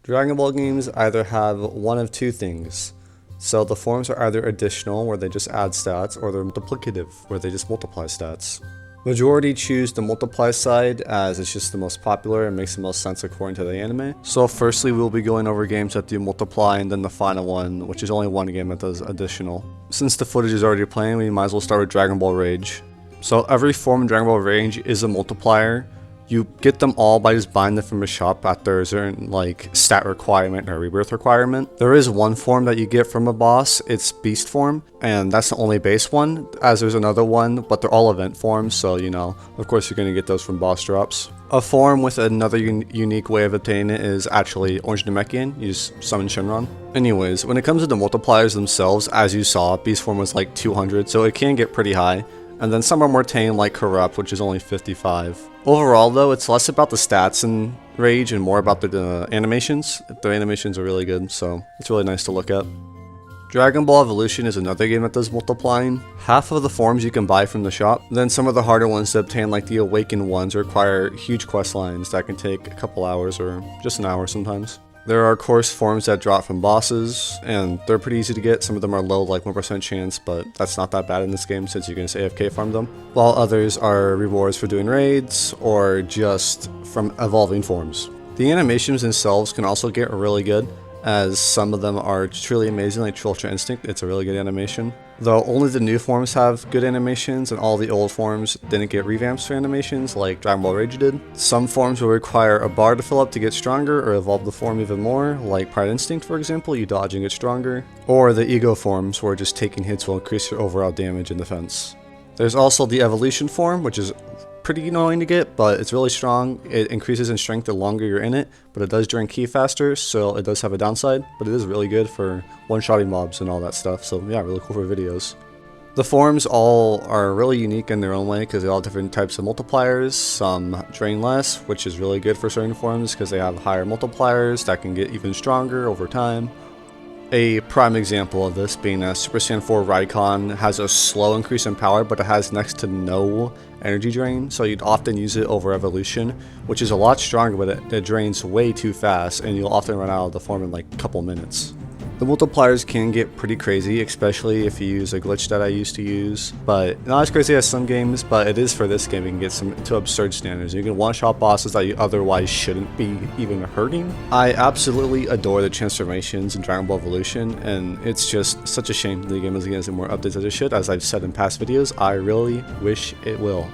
Dragon Ball games either have one of two things. So the forms are either additional, where they just add stats, or they're multiplicative, where they just multiply stats. Majority choose the multiply side as it's just the most popular and makes the most sense according to the anime. So firstly we'll be going over games that do multiply, and then the final one, which is only one game that does additional. Since the footage is already playing, we might as well start with Dragon Ball Rage. So every form in Dragon Ball Rage is a multiplier. You get them all by just buying them from a shop at their certain stat requirement or rebirth requirement. There is one form that you get from a boss, it's Beast form, and that's the only base one, as there's another one, but they're all event forms, so of course you're going to get those from boss drops. A form with another unique way of obtaining it is actually Orange Namekian. You just summon Shenron. Anyways, when it comes to the multipliers themselves, as you saw, Beast form was like 200, so it can get pretty high. And then some are more tame, like Corrupt, which is only 55. Overall though, it's less about the stats in Rage and more about the animations. The animations are really good, so it's really nice to look at. Dragon Ball Evolution is another game that does multiplying. Half of the forms you can buy from the shop. Then some of the harder ones to obtain, like the Awakened ones, require huge quest lines that can take a couple hours or just an hour sometimes. There are, of course, forms that drop from bosses, and they're pretty easy to get. Some of them are low, like 1% chance, but that's not that bad in this game since you can just AFK farm them. While others are rewards for doing raids, or just from evolving forms. The animations themselves can also get really good, as some of them are truly amazing, like Ultra Instinct. It's a really good animation. Though only the new forms have good animations, and all the old forms didn't get revamps for animations like Dragon Ball Rage did. Some forms will require a bar to fill up to get stronger or evolve the form even more, like Pride Instinct for example, you dodge and get stronger. Or the Ego forms, where just taking hits will increase your overall damage and defense. There's also the Evolution form, which is pretty annoying to get, but it's really strong. It increases in strength the longer you're in it, but it does drain ki faster, so it does have a downside, but it is really good for one-shotting mobs and all that stuff, so yeah, really cool for videos. The forms all are really unique in their own way because they all have different types of multipliers. Some drain less, which is really good for certain forms because they have higher multipliers that can get even stronger over time. A prime example of this being that Super Saiyan 4 Raikon has a slow increase in power, but it has next to no energy drain, so you'd often use it over Evolution, which is a lot stronger, but it drains way too fast, and you'll often run out of the form in like a couple minutes. The multipliers can get pretty crazy, especially if you use a glitch that I used to use, but not as crazy as some games, but it is for this game. You can get some to absurd standards. You can one-shot bosses that you otherwise shouldn't be even hurting. I absolutely adore the transformations in Dragon Ball Evolution, and it's just such a shame the game isn't getting more updates as it should. As I've said in past videos, I really wish it will.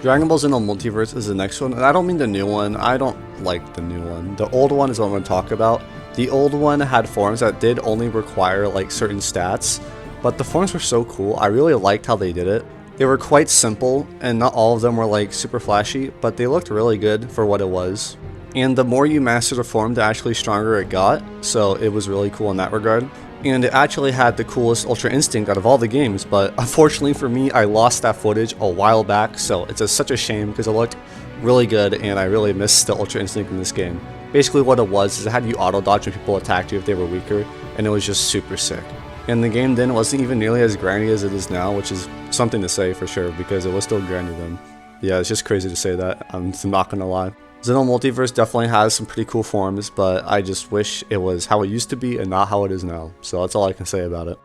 Dragon Ball Z Multiverse is the next one, and I don't mean the new one. I don't like the new one. The old one is what I'm going to talk about. The old one had forms that did only require like certain stats, but the forms were so cool. I really liked how they did it. They were quite simple, and not all of them were like super flashy, but they looked really good for what it was. And the more you mastered a form, the actually stronger it got, so it was really cool in that regard. And it actually had the coolest Ultra Instinct out of all the games, but unfortunately for me, I lost that footage a while back, so it's such a shame because it looked really good, and I really missed the Ultra Instinct in this game. Basically what it was is it had you auto dodge when people attacked you if they were weaker, and it was just super sick. And the game then wasn't even nearly as grindy as it is now, which is something to say for sure, because it was still grindy then. Yeah, it's just crazy to say that, I'm not gonna lie. Xeno Multiverse definitely has some pretty cool forms, but I just wish it was how it used to be and not how it is now, so that's all I can say about it.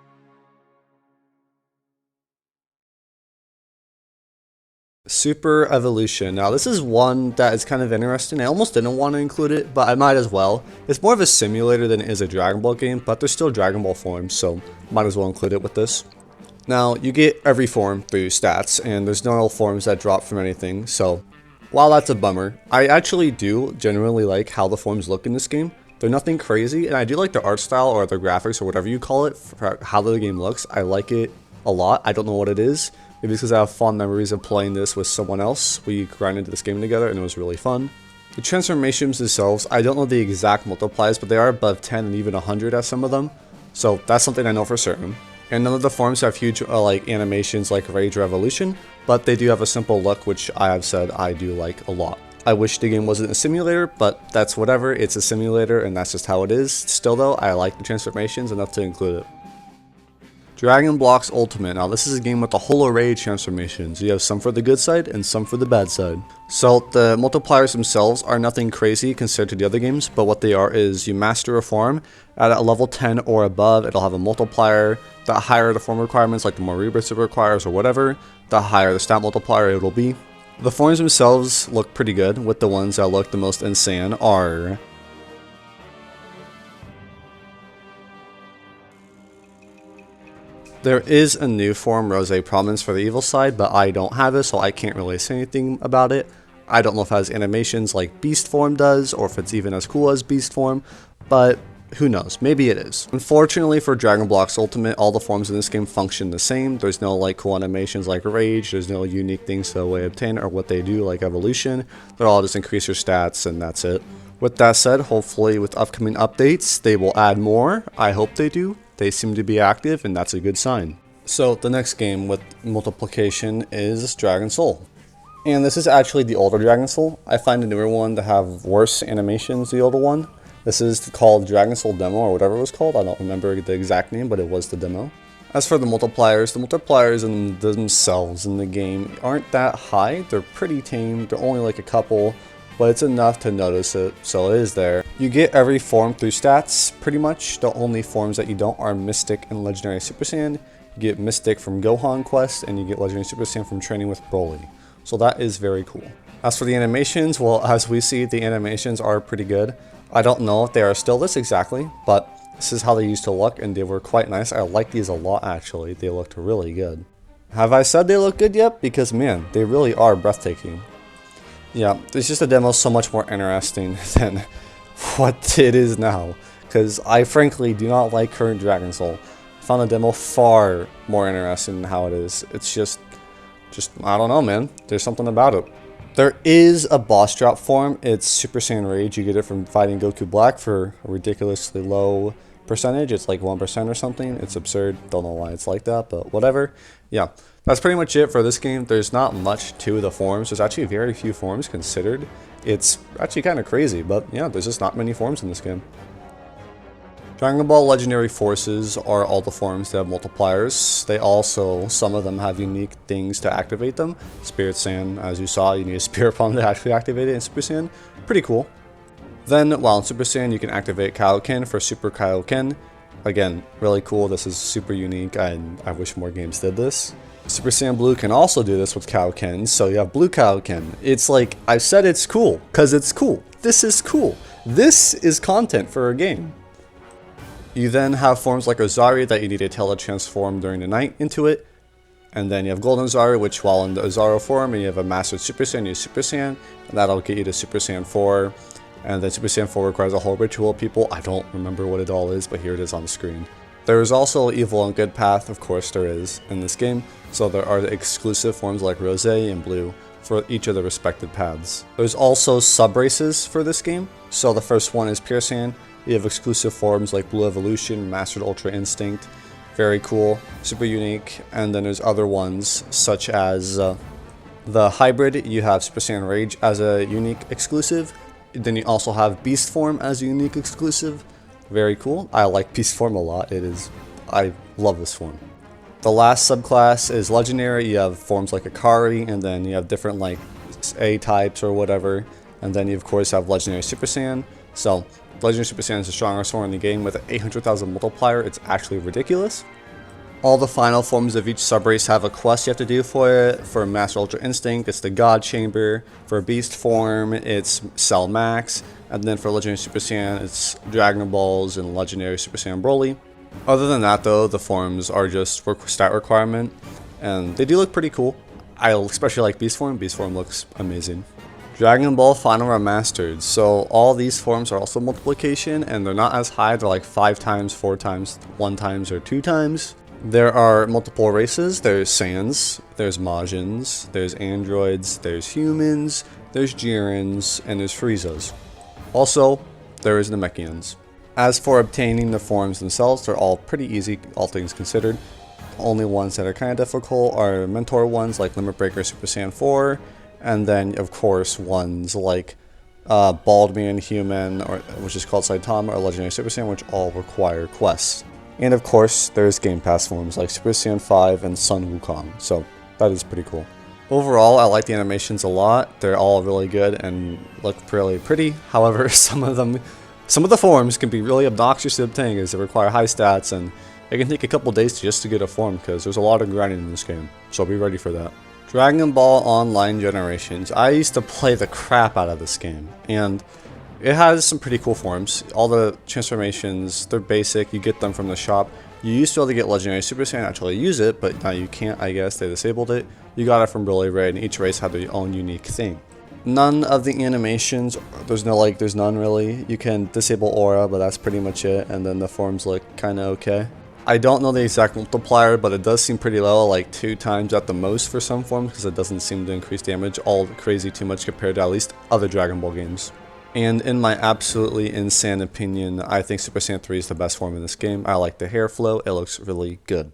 Super Evolution. Now this is one that is kind of interesting. I almost didn't want to include it, but I might as well. It's more of a simulator than it is a Dragon Ball game, but there's still Dragon Ball forms, so might as well include it with this. Now you get every form through stats, and there's no forms that drop from anything, so while that's a bummer, I actually do genuinely like how the forms look in this game. They're nothing crazy, and I do like the art style or the graphics or whatever you call it for how the game looks. I like it a lot. I don't know what it is. Maybe it's because I have fond memories of playing this with someone else. We grinded this game together and it was really fun. The transformations themselves, I don't know the exact multipliers, but they are above 10 and even 100 at some of them. So that's something I know for certain. And none of the forms have huge animations like Rage or Evolution, but they do have a simple look, which I have said I do like a lot. I wish the game wasn't a simulator, but that's whatever. It's a simulator and that's just how it is. Still though, I like the transformations enough to include it. Dragon Blox Ultimate. Now this is a game with a whole array of transformations. You have some for the good side and some for the bad side. So the multipliers themselves are nothing crazy compared to the other games, but what they are is you master a form at a level 10 or above, it'll have a multiplier. The higher the form requirements, like the more rebirths it requires or whatever, the higher the stat multiplier it will be. The forms themselves look pretty good, with the ones that look the most insane are there is a new form, Rose Prominence, for the evil side, but I don't have it, so I can't really say anything about it. I don't know if it has animations like Beast Form does, or if it's even as cool as Beast Form, but who knows, maybe it is. Unfortunately for Dragon Blox Ultimate, all the forms in this game function the same. There's no like cool animations like Rage, there's no unique things to way obtain or what they do like Evolution. They're all just increase your stats and that's it. With that said, hopefully with upcoming updates, they will add more. I hope they do. They seem to be active and that's a good sign. So the next game with multiplication is Dragon Soul. And this is actually the older Dragon Soul. I find the newer one to have worse animations than the older one. This is called Dragon Soul Demo or whatever it was called. I don't remember the exact name, but it was the demo. As for the multipliers in themselves in the game aren't that high. They're pretty tame. They're only like a couple, but it's enough to notice it, so it is there. You get every form through stats, pretty much. The only forms that you don't are Mystic and Legendary Super Saiyan. You get Mystic from Gohan Quest, and you get Legendary Super Saiyan from training with Broly. So that is very cool. As for the animations, well, as we see, the animations are pretty good. I don't know if they are still this exactly, but this is how they used to look, and they were quite nice. I like these a lot, actually. They looked really good. Have I said they look good yet? Because, man, they really are breathtaking. Yeah, it's just a demo so much more interesting than what it is now. Because I frankly do not like current Dragon Soul. I found the demo far more interesting than how it is. It's just I don't know, man. There's something about it. There is a boss drop form. It's Super Saiyan Rage. You get it from fighting Goku Black for a ridiculously low percentage. It's like 1% or something. It's absurd. Don't know why it's like that, but whatever. Yeah, that's pretty much it for this game. There's not much to the forms. There's actually very few forms considered. It's actually kind of crazy, but yeah, there's just not many forms in this game. Dragon Ball Legendary Forces are all the forms that have multipliers. They also, some of them have unique things to activate them. Spirit Saiyan, as you saw, you need a Spirit Palm to actually activate it in Super Saiyan. Pretty cool. Then, while in Super Saiyan, you can activate Kaioken for Super Kaioken. Again, really cool. This is super unique, and I wish more games did this. Super Saiyan Blue can also do this with Kaioken, so you have Blue Kaioken. It's like, I said it's cool, because it's cool. This is cool. This is content for a game. You then have forms like Ozari that you need to teletransform during the night into it. And then you have Golden Ozari, which while in the Ozaro form, and you have a Mastered Super Saiyan, you use Super Saiyan, and that'll get you to Super Saiyan 4. And then Super Saiyan 4 requires a whole ritual of people. I don't remember what it all is, but here it is on the screen. There is also Evil and Good Path, of course there is, in this game. So there are the exclusive forms like Rose and Blue for each of the respective paths. There's also sub-races for this game. So the first one is Pure Saiyan. You have exclusive forms like Blue Evolution, Mastered Ultra Instinct. Very cool, super unique. And then there's other ones such as the Hybrid. You have Super Saiyan Rage as a unique exclusive. Then you also have Beast Form as a unique exclusive. Very cool. I like Beast Form a lot. I love this form. The last subclass is Legendary. You have forms like Akari, and then you have different like A-types or whatever. And then you of course have Legendary Super Saiyan. So Legendary Super Saiyan is the strongest form in the game with an 800,000 multiplier. It's actually ridiculous. All the final forms of each subrace have a quest you have to do for it. For Master Ultra Instinct, it's the God Chamber. For Beast Form, it's Cell Max. And then for Legendary Super Saiyan, it's Dragon Balls and Legendary Super Saiyan Broly. Other than that though, the forms are just stat requirement. And they do look pretty cool. I especially like Beast Form. Beast Form looks amazing. Dragon Ball Final Remastered. So all these forms are also multiplication, and they're not as high. They're like 5 times, 4 times, 1 times, or 2 times. There are multiple races. There's Saiyans, there's Majins, there's androids, there's humans, there's Jirins, and there's Friezas. Also, there is Namekians. As for obtaining the forms themselves, they're all pretty easy, all things considered. The only ones that are kind of difficult are mentor ones like Limit Breaker Super Saiyan 4, and then of course ones like Bald Man Human, which is called Saitama, or Legendary Super Saiyan, which all require quests. And of course, there's Game Pass forms like Super Saiyan 5 and Sun Wukong, so that is pretty cool. Overall, I like the animations a lot. They're all really good and look really pretty. However, some of the forms can be really obnoxious to obtain as they require high stats, and it can take a couple days just to get a form because there's a lot of grinding in this game, so be ready for that. Dragon Ball Online Generations. I used to play the crap out of this game, and it has some pretty cool forms. All the transformations, they're basic, you get them from the shop. You used to be able to get Legendary Super Saiyan, actually use it, but now you can't, I guess, they disabled it. You got it from Broly Raid, and each race had their own unique thing. None of the animations, there's none really. You can disable Aura, but that's pretty much it, and then the forms look kinda okay. I don't know the exact multiplier, but it does seem pretty low, like 2 times at the most for some forms, because it doesn't seem to increase damage all crazy too much compared to at least other Dragon Ball games. And in my absolutely insane opinion, I think Super Saiyan 3 is the best form in this game. I like the hair flow, it looks really good.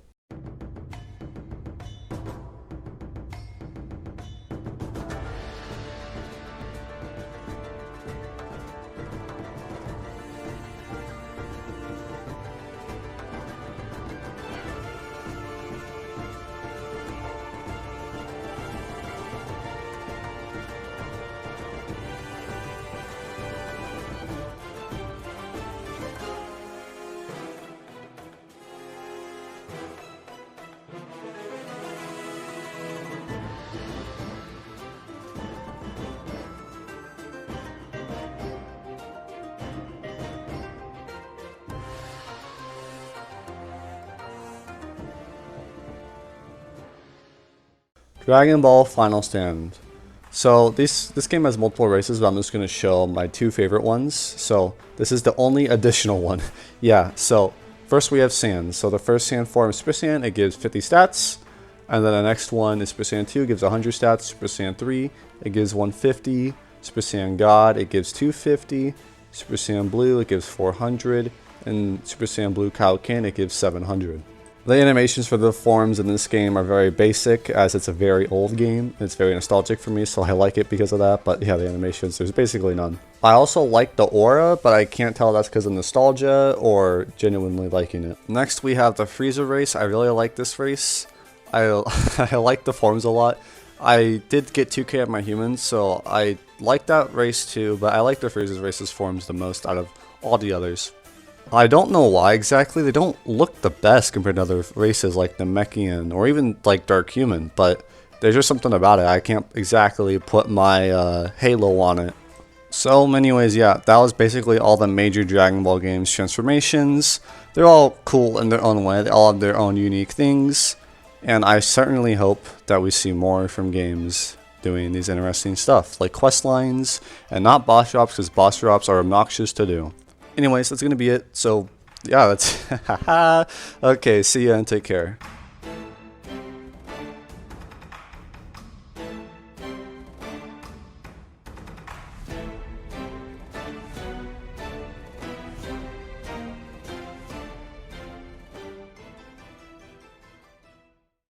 Dragon Ball Final Stand. So this game has multiple races, but I'm just going to show my 2 favorite ones. So this is the only additional one. Yeah, so first we have Saiyan. So the first Saiyan form is Super Saiyan, it gives 50 stats. And then the next one is Super Saiyan 2, gives 100 stats. Super Saiyan 3, it gives 150. Super Saiyan God, it gives 250. Super Saiyan Blue, it gives 400. And Super Saiyan Blue Kaioken, it gives 700. The animations for the forms in this game are very basic, as it's a very old game. It's very nostalgic for me, so I like it because of that, but yeah, the animations, there's basically none. I also like the aura, but I can't tell if that's because of nostalgia or genuinely liking it. Next, we have the Frieza race. I really like this race. I like the forms a lot. I did get 2k of my humans, so I like that race too, but I like the Frieza race's forms the most out of all the others. I don't know why exactly, they don't look the best compared to other races like the Namekian or even like Dark Human, but there's just something about it. I can't exactly put my halo on it. So anyways, yeah, that was basically all the major Dragon Ball games transformations. They're all cool in their own way, they all have their own unique things, and I certainly hope that we see more from games doing these interesting stuff, like quest lines, and not boss drops, because boss drops are obnoxious to do. Anyways, that's gonna be it. So, yeah, that's okay, see ya and take care.